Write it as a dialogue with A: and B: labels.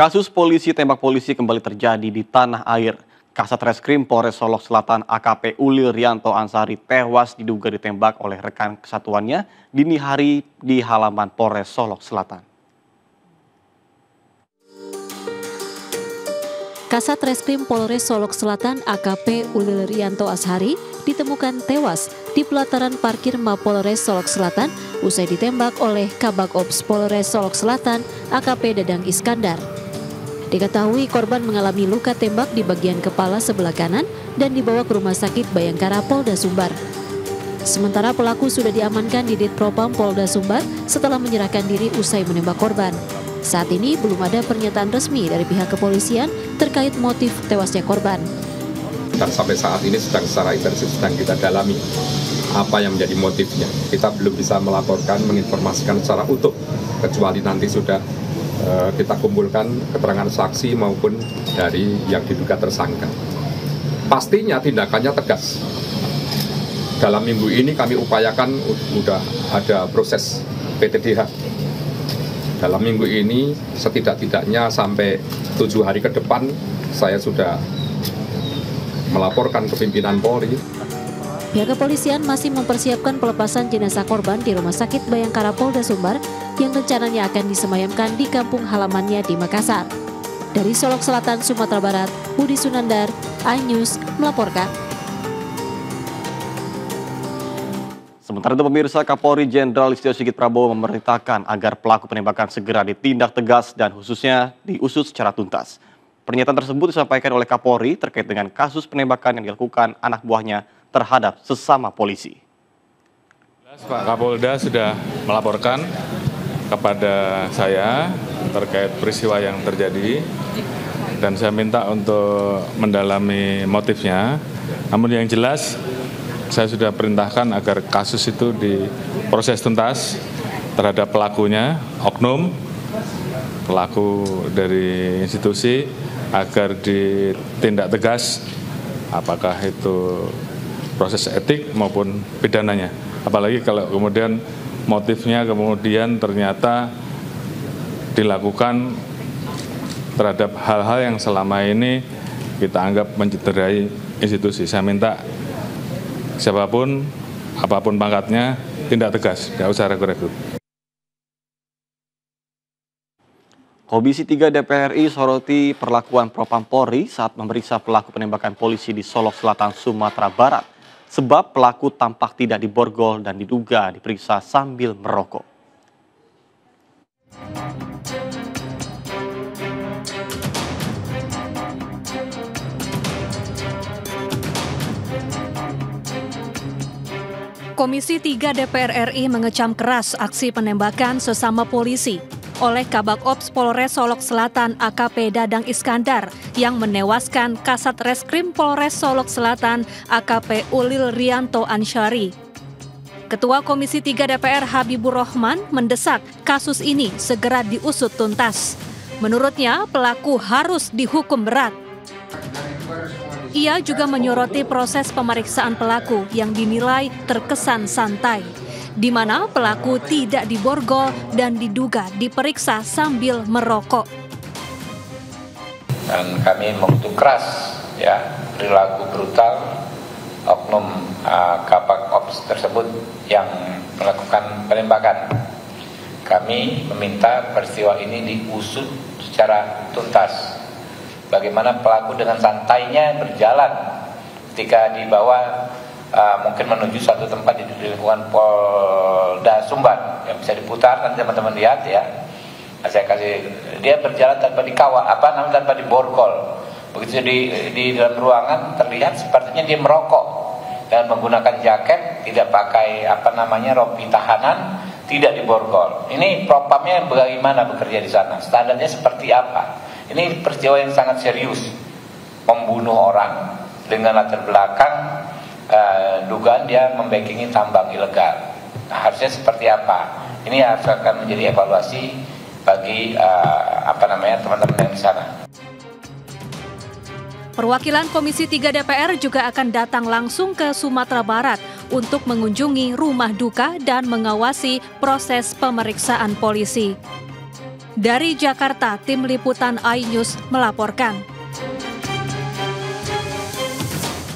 A: Kasus polisi tembak polisi kembali terjadi di tanah air. Kasat Reskrim Polres Solok Selatan AKP Ulil Rianto Ansari tewas diduga ditembak oleh rekan kesatuannya dini hari di halaman Polres Solok Selatan.
B: Kasat Reskrim Polres Solok Selatan AKP Ulil Rianto Ansari ditemukan tewas di pelataran parkir Mapolres Solok Selatan usai ditembak oleh Kabag Ops Polres Solok Selatan AKP Dadang Iskandar. Diketahui korban mengalami luka tembak di bagian kepala sebelah kanan dan dibawa ke Rumah Sakit Bayangkara Polda Sumbar. Sementara pelaku sudah diamankan di Ditpropam Polda Sumbar setelah menyerahkan diri usai menembak korban. Saat ini belum ada pernyataan resmi dari pihak kepolisian terkait motif tewasnya korban.
C: Dan sampai saat ini secara intensif sedang kita dalami apa yang menjadi motifnya. Kita belum bisa melaporkan, menginformasikan secara utuh, kecuali nanti sudah kita kumpulkan keterangan saksi maupun dari yang diduga tersangka. Pastinya tindakannya tegas. Dalam minggu ini kami upayakan sudah ada proses PTDH. Dalam minggu ini setidak-tidaknya sampai 7 hari ke depan saya sudah melaporkan ke pimpinan Polri.
B: Pihak kepolisian masih mempersiapkan pelepasan jenazah korban di Rumah Sakit Bayangkara Polda Sumbar yang rencananya akan disemayamkan di kampung halamannya di Makassar. Dari Solok Selatan, Sumatera Barat, Budi Sunandar, iNews melaporkan.
A: Sementara itu pemirsa, Kapolri Jenderal Listio Sigit Prabowo memerintahkan agar pelaku penembakan segera ditindak tegas dan khususnya diusut secara tuntas. Pernyataan tersebut disampaikan oleh Kapolri terkait dengan kasus penembakan yang dilakukan anak buahnya terhadap sesama polisi.
D: Pak Kapolda sudah melaporkan kepada saya terkait peristiwa yang terjadi dan saya minta untuk mendalami motifnya. Namun yang jelas saya sudah perintahkan agar kasus itu diproses tuntas terhadap pelakunya, oknum, pelaku dari institusi agar ditindak tegas apakah itu proses etik maupun pidananya. Apalagi kalau kemudian motifnya kemudian ternyata dilakukan terhadap hal-hal yang selama ini kita anggap mencederai institusi. Saya minta siapapun, apapun pangkatnya, tindak tegas, tidak usah ragu-ragu.
A: Komisi 3 DPR RI soroti perlakuan Propam Polri saat memeriksa pelaku penembakan polisi di Solok Selatan, Sumatera Barat. Sebab pelaku tampak tidak diborgol dan diduga diperiksa sambil merokok.
E: Komisi 3 DPR RI mengecam keras aksi penembakan sesama polisi oleh Kabag Ops Polres Solok Selatan AKP Dadang Iskandar yang menewaskan Kasat Reskrim Polres Solok Selatan AKP Ulil Rianto Ansari. Ketua Komisi 3 DPR Habibur Rahman mendesak kasus ini segera diusut tuntas. Menurutnya pelaku harus dihukum berat. Ia juga menyoroti proses pemeriksaan pelaku yang dinilai terkesan santai, di mana pelaku tidak diborgol dan diduga diperiksa sambil merokok.
F: Dan kami mengutuk keras perilaku brutal oknum Kabag Ops tersebut yang melakukan penembakan. Kami meminta peristiwa ini diusut secara tuntas. Bagaimana pelaku dengan santainya berjalan ketika dibawa mungkin menuju suatu tempat di lingkungan Polda Sumbar yang bisa diputar, nanti teman-teman lihat ya. Saya kasih, dia berjalan tanpa dikawal, tanpa diborgol. Begitu di dalam ruangan terlihat sepertinya dia merokok dan menggunakan jaket, tidak pakai rompi tahanan, tidak diborgol. Ini propamnya bagaimana bekerja di sana? Standarnya seperti apa? Ini peristiwa yang sangat serius, membunuh orang dengan latar belakang dugaan dia membackingi tambang ilegal. Nah, harusnya seperti apa? Ini harus akan menjadi evaluasi bagi teman-teman yang di sana.
E: Perwakilan Komisi 3 DPR juga akan datang langsung ke Sumatera Barat untuk mengunjungi rumah duka dan mengawasi proses pemeriksaan polisi. Dari Jakarta, Tim Liputan iNews melaporkan.